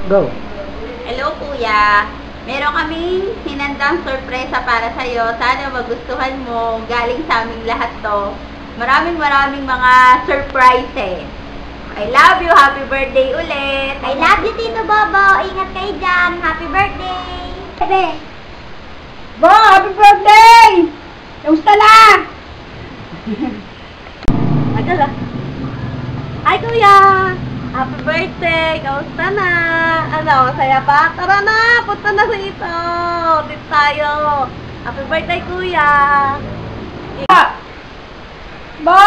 Go! Hello kuya, meron kaming hinandang sorpresa para sa'yo. Sana magustuhan mo. Galing sa aming lahat to. Maraming mga surprises. I love you. Happy birthday ulit. I love you, Tito Bobo. Ingat kayo dyan. Happy birthday. Bebe. Bo, happy birthday! Kamusta na? Agad ah. Hi kuya! Happy birthday! Kamusta na? Ano, saya pa? Tara na! Punta na dito! Dito tayo! Happy birthday kuya! Bo!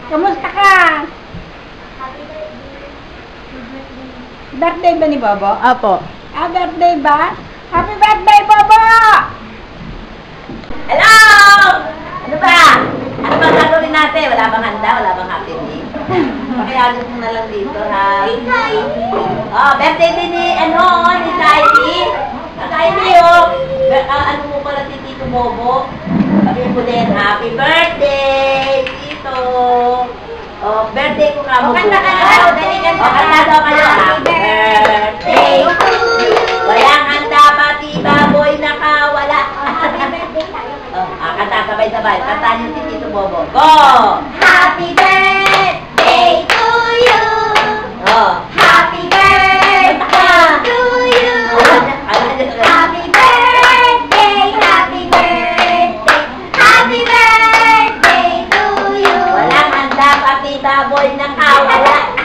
Kamusta ka? Birthday ba ni Bobo? Apo. Birthday ba? Happy birthday, Bobo! Hello! Ano ba? Ano ba gagawin natin? Wala bang handa? Wala bang happy day? Pakialit mo na lang dito, ha? Oh, birthday din ni, ni Saidi. Saidi, ano mo pala si Tito Bobo? Sabihin mo din, happy birthday, Tito! Oh, birthday ko nga mo. Kanta ka na. Kanta daw kayo. Happy birthday to you. Walang handa, pati baboy nakawala. Happy birthday tayo. Kanta sabay-sabay. Kantahan niyo si Tito Bobo. Go! Happy birthday to you. Oh. Happy birthday to you. Happy birthday, happy birthday. Happy birthday to you. Walang handa, pati baboy nakawala.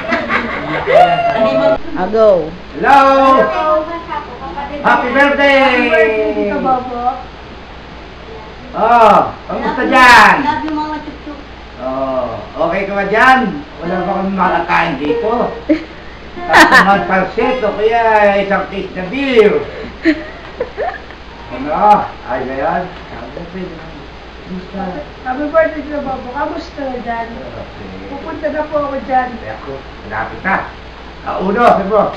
Go! Hello! Happy birthday! Tito Bobo. Oh, kamusta dyan? Love you, mga chup-chup. Oh, okay ka ba dyan? Wala ba kami makakain dito? Tapos pansit o kaya isang case na beer. Ano? Ay ba yan? Kamusta? Happy birthday, Tito Bobo. Kamusta na dyan? Okay. Pupunta na po ako dyan. Ay ako, malapit na. Uno, sabi mo.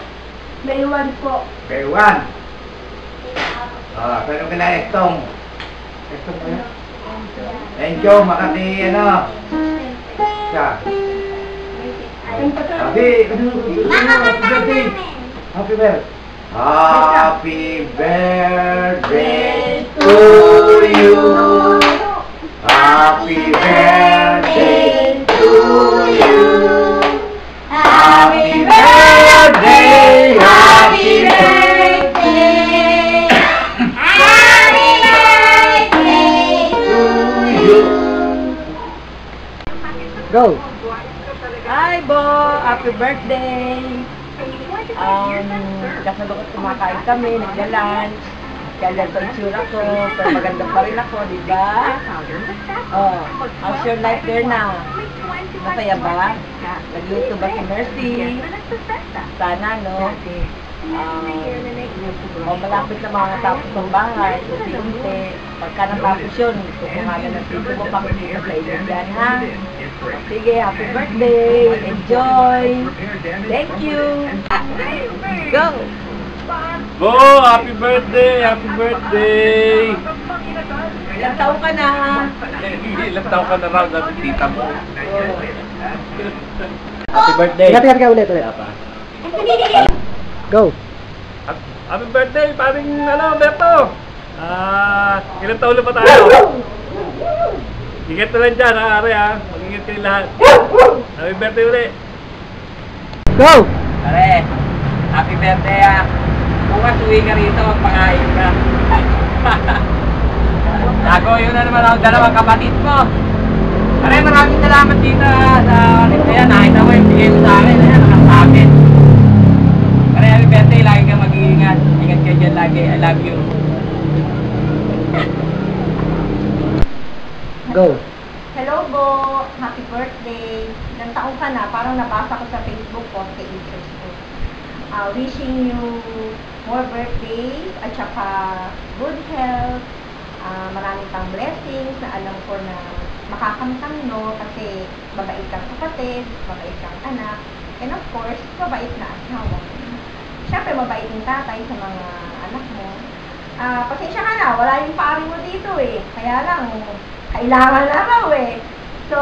May iwan po. Peruan. Pero kailangan itong. Itong ba yan? Enjo, Makati, Siya. Happy birthday. Happy birthday. Happy birthday to you. Happy birthday to you. Happy birthday. Happy birthday. Happy birthday to you. Go! Hi, Bo! Happy birthday! Kasalukot kumakain kami, nagla-lunch. Kaya ganito ang tsura ko, pero maganda pa rin ako, di ba? Oh, how's your life there na? Masaya ba? Nagluto ba si Mercy? Sana, no? Malapit na mga tapos ng bahay, unti-unti. Pagka natapos yun, gusto ko nga na dito mo pakikita sa inyo dyan, ha? Sige, happy birthday! Enjoy! Thank you! Go! Bo, happy birthday! Happy birthday! Ilang taon ka na? Ilang taon ka na raw natin tita mo. Happy birthday! Ingat ka ulit. Go! Happy birthday, paring Berto! Ilang taon na pa tayo? Ingat na lang dyan, Are, mag-ingat kayo lahat. Happy birthday ulit! Go! Are, happy birthday Bukas uwi ka rito, magpakain ka. Nagoyo na naman ang dalawang kapatid mo. Are, maraming salamat dito sa ulit na yan. Nakita mo yung bigay mo sa akin. Ayan, nakasakin. Are, happy birthday. Lagi kang mag-iingat. Ingat kayo dyan lagi. I love you. Go! Hello, Bo! Happy birthday! Ilang taon ka na? Parang nabasa ko sa Facebook post kay interest ko. Wishing you more birthdays at saka good health, maraming pang blessings na alam ko na makakamtang no kasi mabait kang kapatid, mabait kang anak, and of course, mabait na asawa. Siyempre, mabait yung tatay sa mga anak mo. Pasensya ka na, wala yung pari mo dito eh. Kaya lang, kailangan na raw eh. So,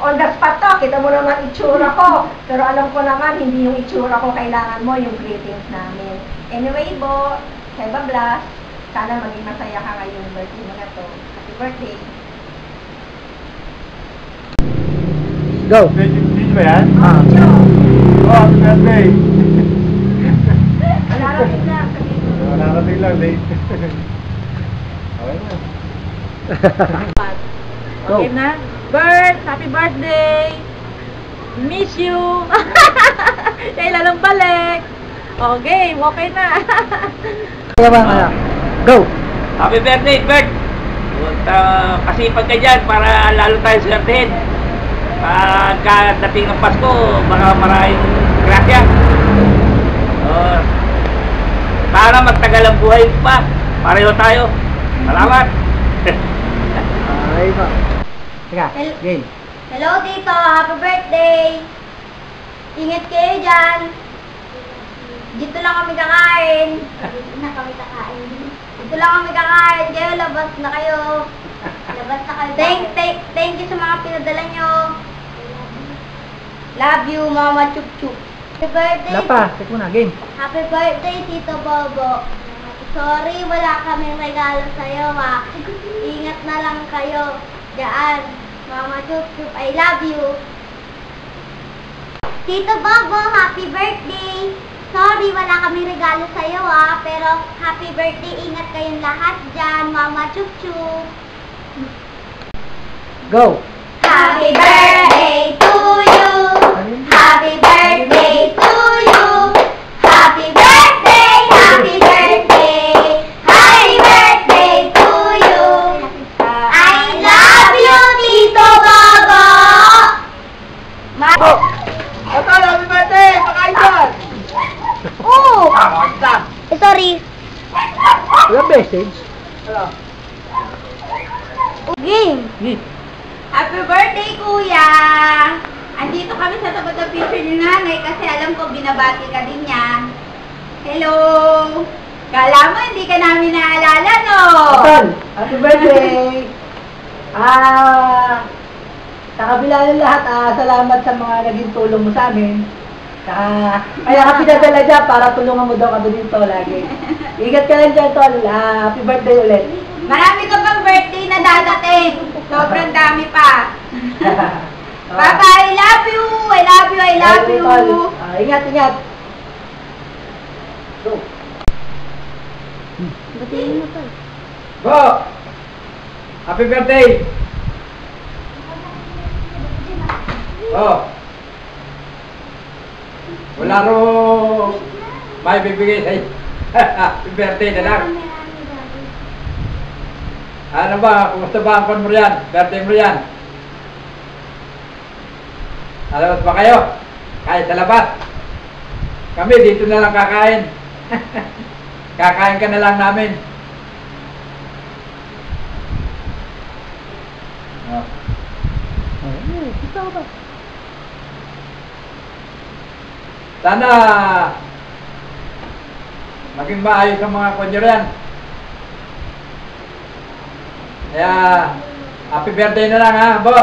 on the spot to, kita mo naman itsura ko. Pero alam ko naman, hindi yung itsura ko kailangan mo, yung greetings namin. Anyway, Bo, Seba Blas, sana maging masaya ka ngayong birthday mo na to. Happy birthday. Go. Video ba yan? Ah. Oh, happy birthday! Malarating lang. Nakarating lang, late. Okay na. Go. Okay na? Bert, happy birthday! Miss you! Kailan lang balik? Okay, okay na. Kaya ba anak? Go. Happy birthday, Bert! Kasipag ka dyan para lalo tayo swertehin. Pagkadating ng Pasko, baka maraming grasya. Sana magtagal ang buhay pa. Pareho tayo. Salamat! Ay pa. Teka, game. Hello, Tito. Happy birthday. Ingat kayo dyan. Dito lang kami kakain. Dito lang kami kakain. Kayo, labas na kayo. Thank you sa mga pinadala nyo. Love you, Mama Chup Chup. Happy birthday. Lapa, check mo na, game. Happy birthday, Tito Bobo. Sorry, wala kaming regalo sa'yo, ha. Ingat na lang kayo. Diyan. Mama Chup Chup, I love you. Tito Bobo, happy birthday. Sorry, wala kaming regalo sa'yo, ha. Pero happy birthday, ingat kayong lahat dyan. Mama Chup Chup. Go. Happy birthday to you. Happy birthday to you. Happy birthday, happy birthday. Happy birthday to you. I love you, Tito Bobo. Ito, happy birthday! Pakain dyan! Oh! Sorry. Wala message? Game. Game. Happy birthday, Kuya! Andito kami sa tapat ng picture ni Nanay kasi alam ko binabati ka din niya. Hello! Kala mo hindi ka namin naalala, no? Tol, happy birthday! Sa kabila ng lahat, salamat sa mga naging tulong mo sa amin. Kaya ka pinadala dyan para tulungan mo daw kami dito lagi. Ingat ka lang dyan, Tol. Happy birthday ulit. Marami ka pang birthday na dadating. Sobrang dami pa. Papa, I love you! I love you! I love you! Tol. Ingat, ingat. Go. Batiin mo, Tol. Bo! Happy birthday! Oh! Wala ro may bibigay sa'yo. Happy birthday na lang. Ano ba? Kumusta ba ang kon mo riyan? Birthday mo riyan? Alabas ba kayo? Kahit sa labas? Kami dito na lang kakain. Kakain ka na lang namin. Oh. Sana maging maayos ang mga konyo riyan. Kaya happy birthday na lang ha, Bo.